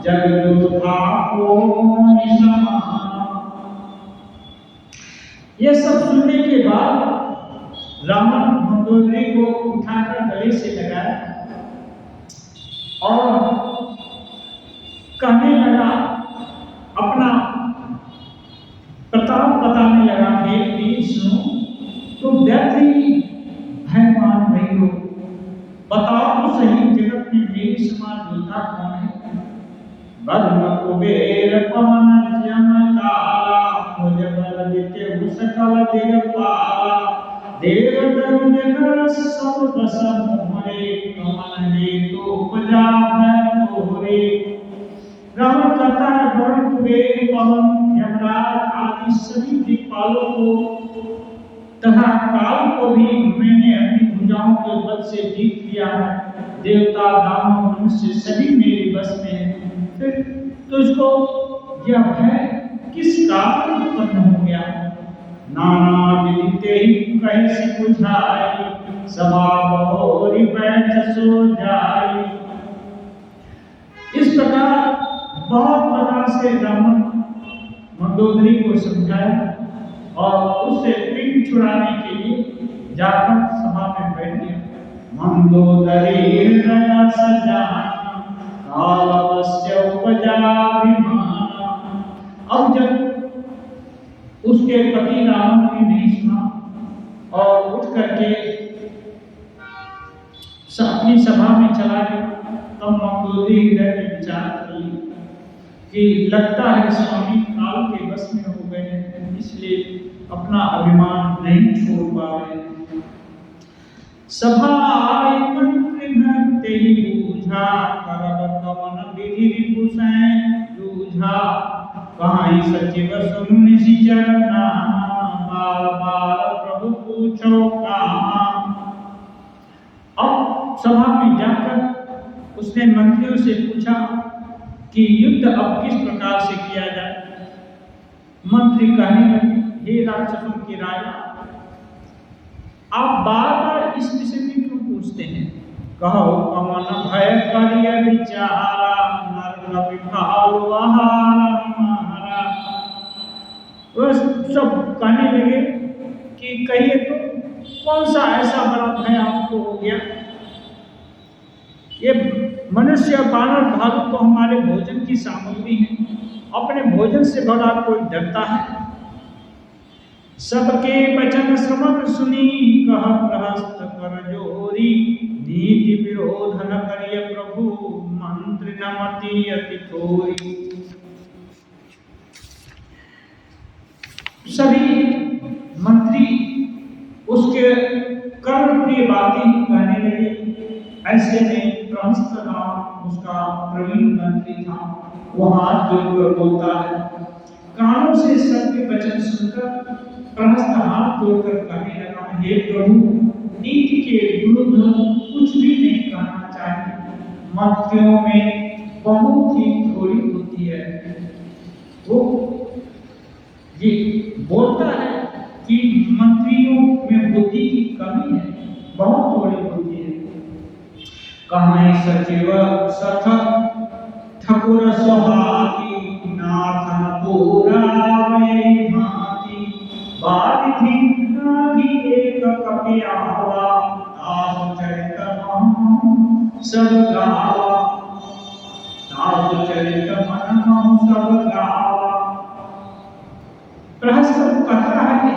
जग जो था को समा। ये सब सुनने के बाद रावण मंदोदरी को उठाकर गले से लगाया और कहने लगा, अपना प्रताप बताने लगा, हे वीर सुनो, तुम व्यर्थ ही भय मान रही हो। बताओ तो सही, जगत में मेरे समान योद्धा कौन है? बर्म कुबेर पवन जम काला, मुझ बल दिते सकल दिगपाला। देव दरुज कर सब बस मोहरे, कमल हेतु उपजा भय मोहरे। रावण कहता है, वरुण कुबेर पवन यमराज आदि सभी दिक्पालों को तथा काल को भी मैंने अपनी भुजाओं के बल से जीत लिया है। देवता दानव मनुष्य सभी मेरे बस में है। फिर तुझको यह भय किस कारण उत्पन्न हो गया? नाना विदिते ही कैसे बुझाई, सभा बहुरी बैठ सो जाई। इस प्रकार बहुत प्रकार से रावण मंदोदरी को समझाया और उससे पिंड छुड़ाने के लिए जाकर सभा में बैठ गया। मंदोदरी हृदय सजाना, काल अवश्य उपजा अभिमान। अब जब उसके पति रावण ने नहीं सुना और उठ करके अपनी सभा में चला गया, तब मंदोदरी हृदय में विचार कर लिया कि लगता है स्वामी काल के बस में हो गए हैं, इसलिए अपना अभिमान नहीं छोड़ पा रहे। सभा आई मंत्री भक्ति बूझा, करब कवन विधि रिपुसैं जूझा। कहाई सचिव सुन निशिचर नामा, बार बार प्रभु पूछो कामा। अब सभा में जाकर उसने मंत्रियों से पूछा कि युद्ध अब किस प्रकार से किया जाए। मंत्री कहने लगे, हे राक्षसों के राजा, आप बार बार इस विषय में क्यों पूछते हैं? कहो कमन भय करिय विचारा, नर विभाव महारा। वह सब कहने लगे कि कहिए तो कौन सा ऐसा बड़ा भय आपको हो गया? ये मनुष्य बानर भालू तो हमारे भोजन की सामग्री है, अपने भोजन से बड़ा कोई डरता है? सबके वचन श्रवण सुनी, कह प्रहस्त कर जोरी। नीति विरोध न करिय प्रभु, मंत्री न मति अति थोरी। सभी मंत्री उसके कर्म प्रिय बातें कहने लगे। ऐसे में प्रहस्त नाम उसका प्रवीण मंत्री था, वो हाथ जोड़कर बोलता है। कानों से सबके वचन सुनकर प्रहस्त हाथ जोड़कर कहने लगा, हे प्रभु, नीति के विरुद्ध कुछ भी नहीं कहना चाहिए। मंत्रियों में बहुत ही थोड़ी बुद्धि है। वो ये बोलता है कि मंत्रियों में बुद्धि की कमी है, बहुत थोड़ी बुद्धि है। कहाई सचिव सठ ठकुर सुहाती, नाथन पूरा वे भांति। बारिधि नाभि एक कपियावा, दास चरित सब गावा। आप चरित मन महु सब गावा। प्रहस्त कहता है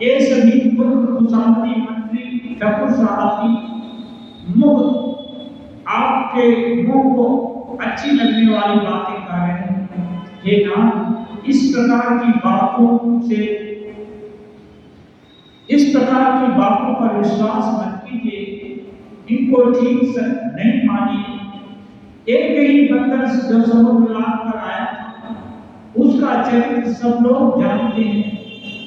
ये सभी पूर्व कुशांति मंत्री ठाकुर साहब की मुख आपके मुंह को अच्छी लगने वाली बातें कह रहे हैं। हे नाम, इस प्रकार की बातों पर विश्वास मत कीजिए, इनको ठीक से नहीं मानिए। एक ही बंदर जो समुद्र लांघ कर आया था, उसका चरित्र सब लोग जानते हैं,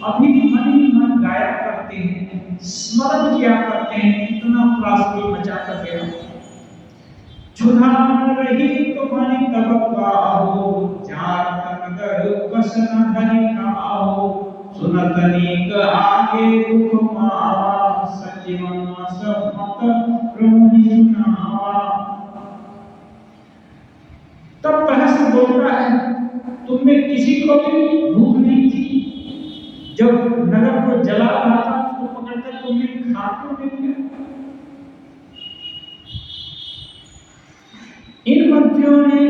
अभी मन ही मन गाया करते हैं, स्मरण किया करते हैं, कितना त्रासदी मचा कर गया। छुधा मन रही तो मानी तब गाओ, जार नगर कसन धरी खाओ, सुनत नीक आगे दुख मावा, सजीवन सब मत प्रभु सुनावा। तब प्रहस्त बोलता है, तुम में किसी को भी भूख नहीं थी? जब नगर को जला रहा था उसको पकड़कर तुमने खा क्यों नहीं लिया? इन मंत्रियों ने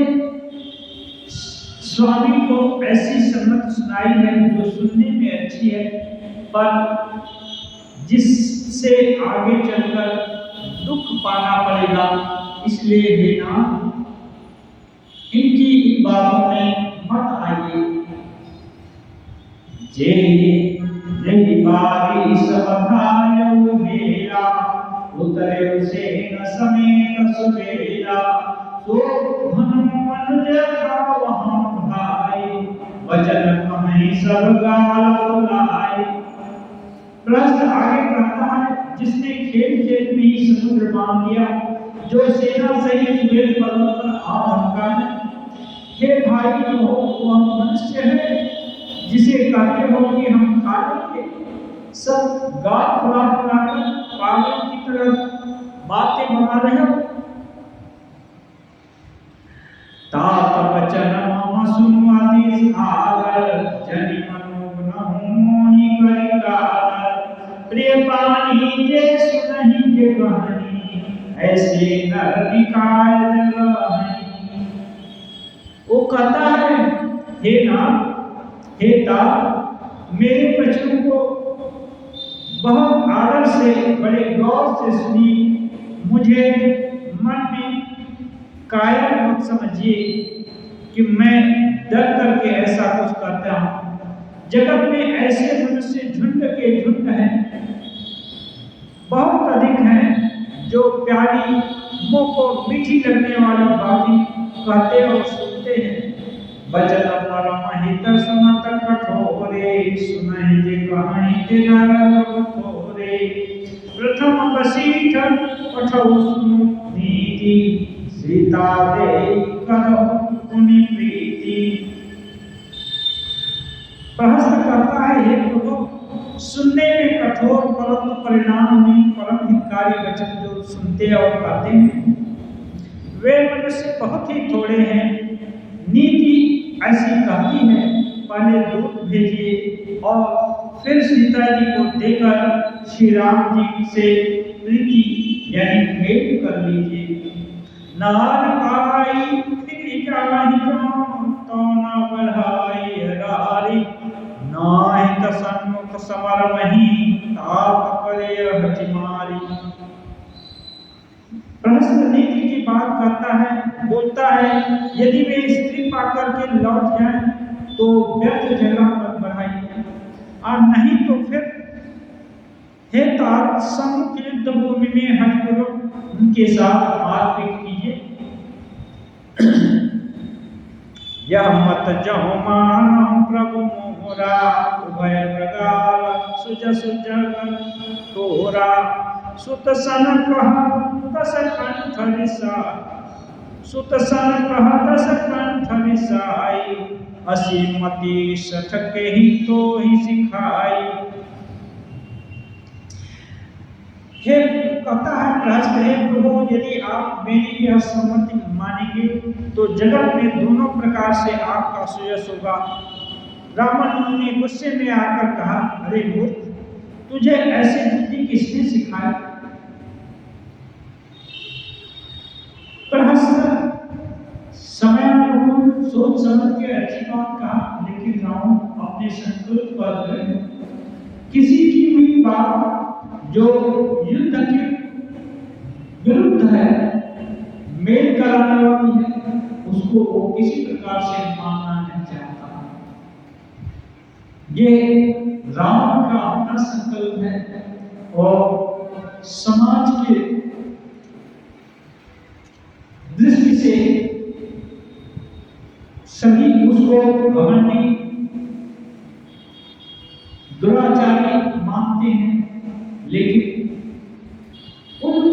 स्वामी को ऐसी सम्मत सुनाई है जो सुनने में अच्छी है, पर जिससे आगे चलकर दुख पाना पड़ेगा। इसलिए हे नाम, इनकी इन बातों में मत आइए। जे नहीं बारी सब भायो मेरा, उतरे उसे न समेत सुबेरा, तो मन देखा वहाँ भाई, वचन कहीं सब गाल बुलाए। प्रश्न आगे कहता है, जिसने खेत खेत में ही समुद्र बांध दिया, जो सेना सहित सुबेर पर्वत पर आ धमका है, हे भाई हो, वह मनुष्य है जिसे कहते हो कि हम खा लेंगे। सब गाल फुलाकर पागल की तरह बातें बना रहे हो। तात वचन मम सुनवादि सागर, जनि मनोग न मोहि करि कागर, प्रिय पानी जे सुनहि जे गहनी, ऐसे नर निकाय जगहनी। वो कहता है, हे नाम, हे तात, मेरे वचन को बहुत आदर से, बड़े गौर से सुनिए। मुझे मन में कायर मत समझिए कि मैं डर करके ऐसा कुछ करता हूँ। जगत में ऐसे मनुष्य झुंड के झुंड हैं, बहुत अधिक हैं, जो प्यारी मुंह को मीठी लगने वाली बातें कहते और सुनते हैं। वचन परम हित सुनत कठोरे, सुनहि जे कहीं ते नर थोरे, प्रथम वसीठ पठौ सुनु नीति, सीता दे करो पुनि प्रीति। प्रहस्त कहता है, हे प्रभु, सुनने में कठोर परंतु परिणाम में परम हितकारी वचन जो सुनते और कहते हैं, वे मनुष्य बहुत ही थोड़े हैं। नीति ऐसी कहती है, पहले दूत भेजिए और फिर सीता जी को देकर श्री राम जी से प्रीति यानी भेंट कर लीजिए। नार पाई फिर जाहि तो न बढ़ाई हरारी, नाहि त सन्मुख समर वही, तात करे हठिमारी। प्रहस्त नीति की बात करता है, बोलता है, यदि वे स्त्री पाकर के लौट जाएं तो व्यर्थ झगड़ा मत बढ़ाइए, और नहीं तो फिर हे तात, सम्मुख युद्ध भूमि में हठपूर्वक उनके साथ मारपीट कीजिए। यह मत जहो मानो प्रभु मोहरा, उभय प्रगाल सुजस जग तोरा, सुत सन कह दस कंठ विसाई, सुत सन कह दस कंठ विसाई, असी मति सठ के ही तो ही सिखाई। हे कहता है प्रहस्त, हे प्रभु, यदि आप मेरी यह सम्मति मानेंगे तो जगत में दोनों प्रकार से आपका सुयश होगा। रावण ने गुस्से में आकर कहा, अरे मूर्ख, तुझे ऐसी बुद्धि किसने सिखाई? प्रहस्त समय रावण सोच समझ के अच्छी बात कहा, लेकिन रावण अपने संकल्प पर गए। किसी की भी बात जो युद्ध के विरुद्ध है, मेल कराने वाली है, उसको वो किसी प्रकार से मानना नहीं चाहता। ये रावण का अपना संकल्प है और समाज के दृष्टि से सभी उसको घमंडी, दुराचारी मानते हैं, लेकिन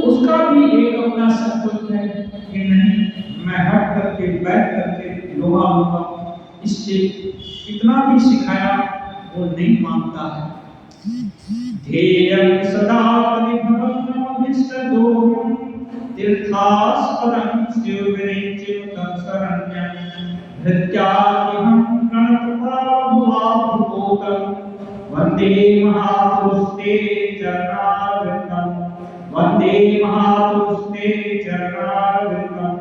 उसका भी एक अपना संकल्प है कि नहीं, मैं हट करके बैठ करके लोहा लूंगा। इससे इतना भी सिखाया वो नहीं मानता है। ध्येयं सदा परिभवनमभिष्टदो तीर्थास्पदं शिवविरिञ्चितं शरण्यं धृत्यादिहं प्रणतपावभुवाभूतं वन्दे महापुरुषते चरणारविन्दं वन्दे महापुरुषते चरणारविन्दं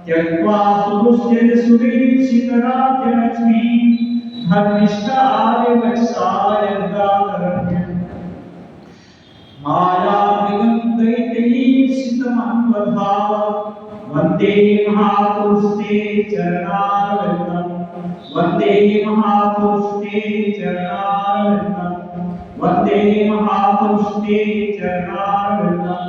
त्यक्त्वा सुदुष्यज सुरेक्षितराज्यलक्ष्मीं धर्मिष्ठा आर्यवत्सायदातरण्यम् मायामृगं दैत्यैर्षितमन्वधाव वन्दे महापुरुषते चरणारविन्दं वन्दे महापुरुषते चरणारविन्दं वन्दे महापुरुषते चरणारविन्दं